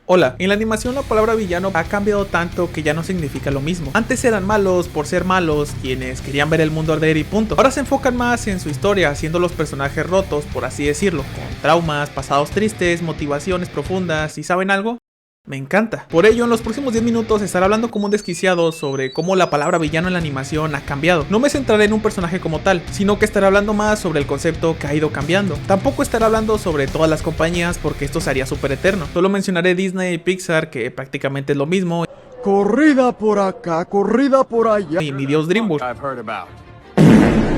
Hola, en la animación la palabra villano ha cambiado tanto que ya no significa lo mismo. Antes eran malos por ser malos, quienes querían ver el mundo arder y punto. Ahora se enfocan más en su historia, haciendo los personajes rotos, por así decirlo, con traumas, pasados tristes, motivaciones profundas, ¿y saben algo? Me encanta. Por ello, en los próximos 10 minutos estaré hablando como un desquiciado sobre cómo la palabra villano en la animación ha cambiado. No me centraré en un personaje como tal, sino que estaré hablando más sobre el concepto que ha ido cambiando. Tampoco estaré hablando sobre todas las compañías porque esto sería súper eterno. Solo mencionaré Disney y Pixar, que prácticamente es lo mismo. Corrida por acá, corrida por allá. Y mi dios DreamWorks.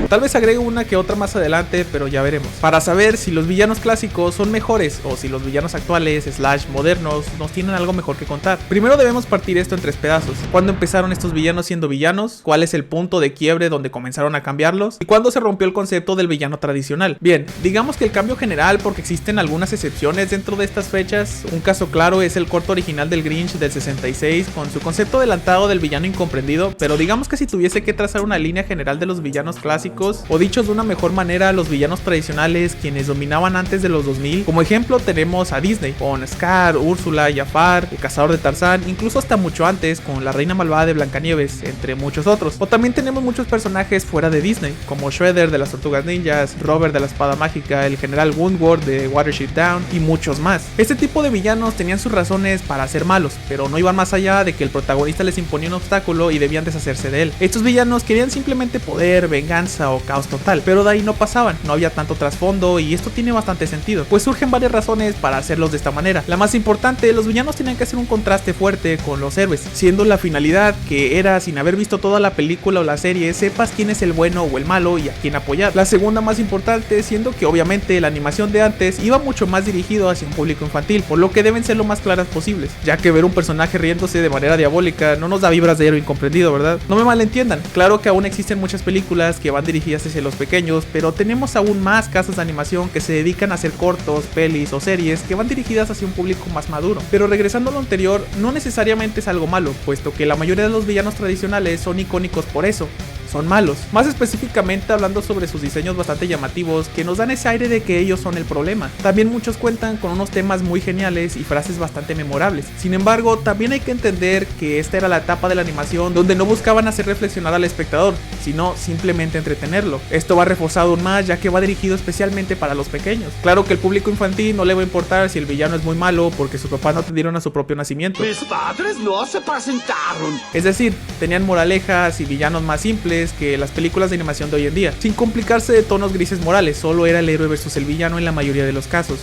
Tal vez agregue una que otra más adelante, pero ya veremos. Para saber si los villanos clásicos son mejores o si los villanos actuales / modernos nos tienen algo mejor que contar. Primero debemos partir esto en 3 pedazos. ¿Cuándo empezaron estos villanos siendo villanos? ¿Cuál es el punto de quiebre donde comenzaron a cambiarlos? ¿Y cuándo se rompió el concepto del villano tradicional? Bien, digamos que el cambio general, porque existen algunas excepciones dentro de estas fechas. Un caso claro es el corto original del Grinch del 66 con su concepto adelantado del villano incomprendido, pero digamos que si tuviese que trazar una línea general de los villanos clásicos, o dichos de una mejor manera, los villanos tradicionales, quienes dominaban antes de los 2000, como ejemplo tenemos a Disney con Scar, Úrsula, Jafar, el cazador de Tarzán, incluso hasta mucho antes con la reina malvada de Blancanieves, entre muchos otros. O también tenemos muchos personajes fuera de Disney, como Shredder de las Tortugas Ninjas, Robert de la Espada Mágica, el General Woundward de Watership Down y muchos más. Este tipo de villanos tenían sus razones para ser malos, pero no iban más allá de que el protagonista les imponía un obstáculo y debían deshacerse de él. Estos villanos querían simplemente poder, venganza o caos total, pero de ahí no pasaban, no había tanto trasfondo y esto tiene bastante sentido, pues surgen varias razones para hacerlos de esta manera. La más importante, los villanos tenían que hacer un contraste fuerte con los héroes, siendo la finalidad que era, sin haber visto toda la película o la serie, sepas quién es el bueno o el malo y a quién apoyar. La segunda más importante, siendo que obviamente la animación de antes iba mucho más dirigido hacia un público infantil, por lo que deben ser lo más claras posibles, ya que ver un personaje riéndose de manera diabólica no nos da vibras de héroe incomprendido, ¿verdad? No me malentiendan, claro que aún existen muchas películas que van dirigidas hacia los pequeños, pero tenemos aún más casas de animación que se dedican a hacer cortos, pelis o series que van dirigidas hacia un público más maduro. Pero regresando a lo anterior, no necesariamente es algo malo, puesto que la mayoría de los villanos tradicionales son icónicos por eso. Son malos, más específicamente hablando sobre sus diseños bastante llamativos que nos dan ese aire de que ellos son el problema. También muchos cuentan con unos temas muy geniales y frases bastante memorables. Sin embargo, también hay que entender que esta era la etapa de la animación donde no buscaban hacer reflexionar al espectador, sino simplemente entretenerlo. Esto va reforzado aún más ya que va dirigido especialmente para los pequeños. Claro que el público infantil no le va a importar si el villano es muy malo porque sus papás no atendieron a su propio nacimiento. Mis padres no se presentaron. Es decir, tenían moralejas y villanos más simples que las películas de animación de hoy en día, sin complicarse de tonos grises morales, solo era el héroe versus el villano en la mayoría de los casos.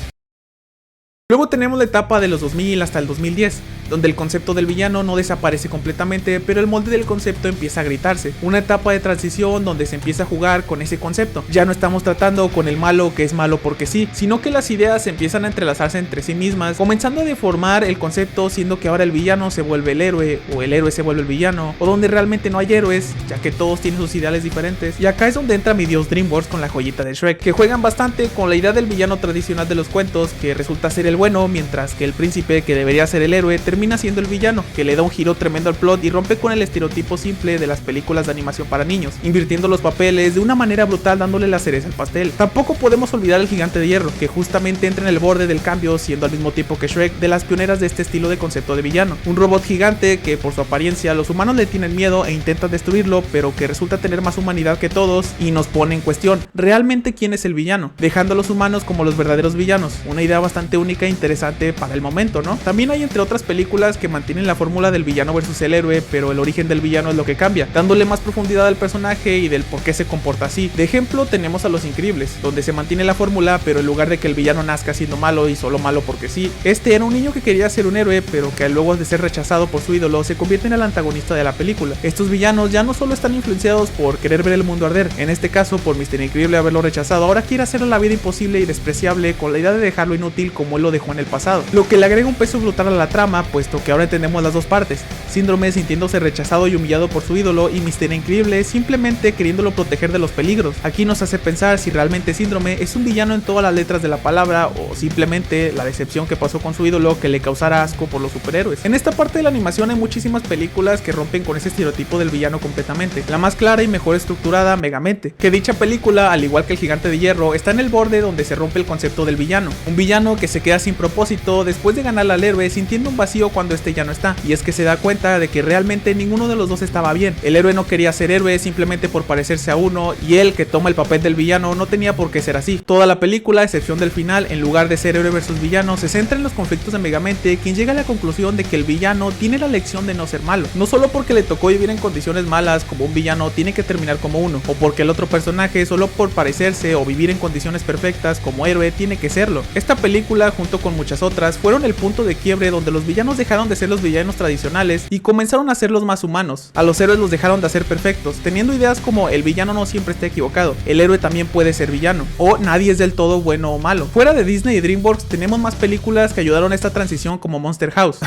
Luego tenemos la etapa de los 2000 hasta el 2010, donde el concepto del villano no desaparece completamente, pero el molde del concepto empieza a gritarse. Una etapa de transición donde se empieza a jugar con ese concepto. Ya no estamos tratando con el malo que es malo porque sí, sino que las ideas empiezan a entrelazarse entre sí mismas, comenzando a deformar el concepto, siendo que ahora el villano se vuelve el héroe, o el héroe se vuelve el villano, o donde realmente no hay héroes, ya que todos tienen sus ideales diferentes. Y acá es donde entra mi dios DreamWorks con la joyita de Shrek, que juegan bastante con la idea del villano tradicional de los cuentos, que resulta ser el bueno, mientras que el príncipe, que debería ser el héroe, termina siendo el villano, que le da un giro tremendo al plot y rompe con el estereotipo simple de las películas de animación para niños, invirtiendo los papeles de una manera brutal, dándole la cereza al pastel. Tampoco podemos olvidar el gigante de hierro, que justamente entra en el borde del cambio, siendo al mismo tiempo que Shrek de las pioneras de este estilo de concepto de villano. Un robot gigante que por su apariencia los humanos le tienen miedo e intentan destruirlo, pero que resulta tener más humanidad que todos y nos pone en cuestión realmente quién es el villano, dejando a los humanos como los verdaderos villanos. Una idea bastante única e interesante para el momento, ¿no? También hay entre otras películas que mantienen la fórmula del villano versus el héroe, pero el origen del villano es lo que cambia, dándole más profundidad al personaje y del por qué se comporta así. De ejemplo tenemos a Los Increíbles, donde se mantiene la fórmula, pero en lugar de que el villano nazca siendo malo y solo malo porque sí, este era un niño que quería ser un héroe, pero que luego de ser rechazado por su ídolo se convierte en el antagonista de la película. Estos villanos ya no solo están influenciados por querer ver el mundo arder, en este caso por Mr. Increíble haberlo rechazado, ahora quiere hacerle la vida imposible y despreciable con la idea de dejarlo inútil como él lo dejó en el pasado, lo que le agrega un peso brutal a la trama, puesto que ahora entendemos las dos partes: Síndrome sintiéndose rechazado y humillado por su ídolo, y Mr. Increíble simplemente queriéndolo proteger de los peligros. Aquí nos hace pensar si realmente Síndrome es un villano en todas las letras de la palabra, o simplemente la decepción que pasó con su ídolo que le causara asco por los superhéroes. En esta parte de la animación hay muchísimas películas que rompen con ese estereotipo del villano completamente. La más clara y mejor estructurada, Megamente, que dicha película, al igual que el gigante de hierro, está en el borde donde se rompe el concepto del villano. Un villano que se queda sin propósito después de ganarle al héroe, sintiendo un vacío cuando este ya no está, y es que se da cuenta de que realmente ninguno de los dos estaba bien. El héroe no quería ser héroe simplemente por parecerse a uno, y él, que toma el papel del villano, no tenía por qué ser así. Toda la película, a excepción del final, en lugar de ser héroe versus villano, se centra en los conflictos de Megamente, quien llega a la conclusión de que el villano tiene la lección de no ser malo, no solo porque le tocó vivir en condiciones malas como un villano tiene que terminar como uno, o porque el otro personaje solo por parecerse o vivir en condiciones perfectas como héroe tiene que serlo. Esta película, junto con muchas otras, fueron el punto de quiebre donde los villanos dejaron de ser los villanos tradicionales y comenzaron a ser los más humanos. A los héroes los dejaron de hacer perfectos, teniendo ideas como el villano no siempre está equivocado, el héroe también puede ser villano, o nadie es del todo bueno o malo. Fuera de Disney y DreamWorks tenemos más películas que ayudaron a esta transición como Monster House.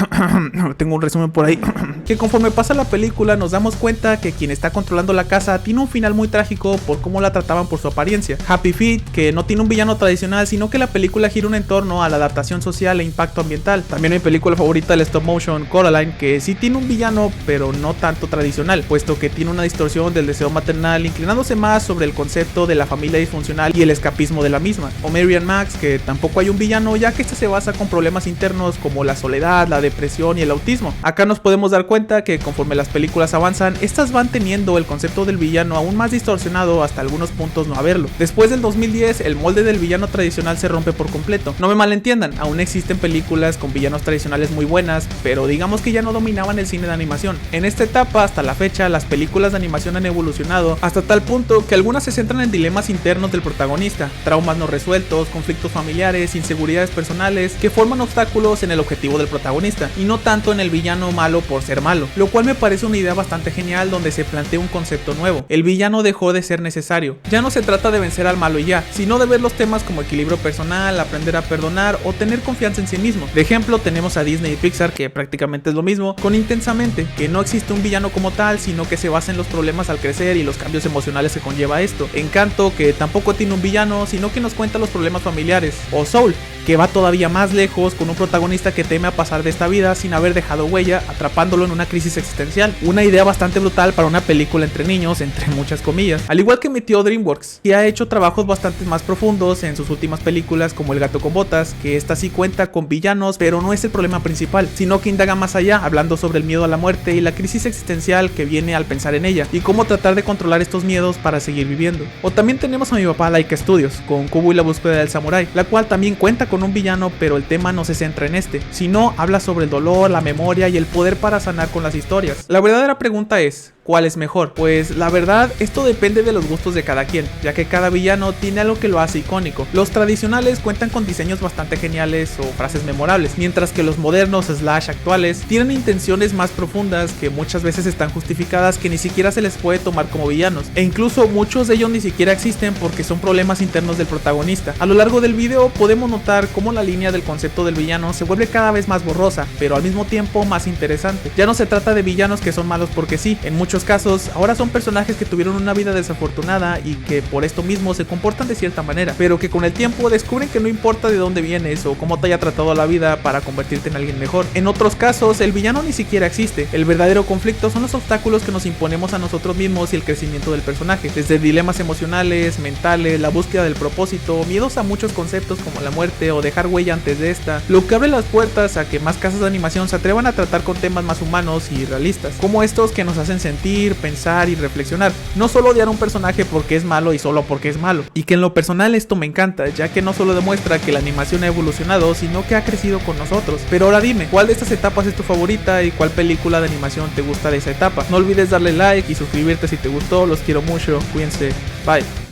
Tengo un resumen por ahí. Que conforme pasa la película nos damos cuenta que quien está controlando la casa tiene un final muy trágico por cómo la trataban por su apariencia. Happy Feet, que no tiene un villano tradicional, sino que la película gira en torno a la adaptación social e impacto ambiental. También mi película favorita del stop motion, Coraline, que sí tiene un villano pero no tanto tradicional, puesto que tiene una distorsión del deseo maternal, inclinándose más sobre el concepto de la familia disfuncional y el escapismo de la misma. O Mary and Max, que tampoco hay un villano, ya que este se basa con problemas internos como la soledad, la depresión y el autismo. Acá nos podemos dar cuenta que conforme las películas avanzan, estas van teniendo el concepto del villano aún más distorsionado, hasta algunos puntos no haberlo. Después del 2010, el molde del villano tradicional se rompe por completo. No me malentiendan, aún existen películas con villanos tradicionales muy buenas, pero digamos que ya no dominaban el cine de animación. En esta etapa, hasta la fecha, las películas de animación han evolucionado hasta tal punto que algunas se centran en dilemas internos del protagonista, traumas no resueltos, conflictos familiares, inseguridades personales que forman obstáculos en el objetivo del protagonista, y no tanto en el villano malo por ser malo, lo cual me parece una idea bastante genial donde se plantea un concepto nuevo. El villano dejó de ser necesario. Ya no se trata de vencer al malo y ya, sino de ver los temas como equilibrio personal, aprender a perdonar o tener confianza en sí mismo. De ejemplo tenemos a Disney y Pixar, que prácticamente es lo mismo, con Intensamente, que no existe un villano como tal, sino que se basa en los problemas al crecer y los cambios emocionales que conlleva esto. Encanto, que tampoco tiene un villano, sino que nos cuenta los problemas familiares. O Soul, que va todavía más lejos, con un protagonista que teme a pasar de esta vida sin haber dejado huella, atrapándolo en una crisis existencial. Una idea bastante brutal para una película entre niños, entre muchas comillas. Al igual que mi tío DreamWorks, que ha hecho trabajos bastante más profundos en sus últimas películas como El gato con botas, que esta sí cuenta con villanos, pero no es el problema principal, sino que indaga más allá, hablando sobre el miedo a la muerte y la crisis existencial que viene al pensar en ella, y cómo tratar de controlar estos miedos para seguir viviendo. O también tenemos a mi papá Laika Studios, con Kubo y la búsqueda del samurái, la cual también cuenta con un villano, pero el tema no se centra en este, sino habla sobre el dolor, la memoria y el poder para sanar con las historias. La verdadera pregunta es: ¿cuál es mejor? Pues la verdad, esto depende de los gustos de cada quien, ya que cada villano tiene algo que lo hace icónico. Los tradicionales cuentan con diseños bastante geniales o frases memorables, mientras que los modernos / actuales tienen intenciones más profundas que muchas veces están justificadas, que ni siquiera se les puede tomar como villanos, e incluso muchos de ellos ni siquiera existen porque son problemas internos del protagonista. A lo largo del video podemos notar cómo la línea del concepto del villano se vuelve cada vez más borrosa, pero al mismo tiempo más interesante. Ya no se trata de villanos que son malos porque sí, en muchos casos ahora son personajes que tuvieron una vida desafortunada y que por esto mismo se comportan de cierta manera, pero que con el tiempo descubren que no importa de dónde vienes o cómo te haya tratado la vida para convertirte en alguien mejor. En otros casos el villano ni siquiera existe, el verdadero conflicto son los obstáculos que nos imponemos a nosotros mismos y el crecimiento del personaje, desde dilemas emocionales, mentales, la búsqueda del propósito, miedos a muchos conceptos como la muerte o dejar huella antes de esta, lo que abre las puertas a que más casas de animación se atrevan a tratar con temas más humanos y realistas, como estos que nos hacen sentir, pensar y reflexionar, no solo odiar a un personaje porque es malo y solo porque es malo. Y que en lo personal esto me encanta, ya que no solo demuestra que la animación ha evolucionado, sino que ha crecido con nosotros. Pero ahora dime, ¿cuál de estas etapas es tu favorita y cuál película de animación te gusta de esa etapa? No olvides darle like y suscribirte si te gustó, los quiero mucho, cuídense, bye.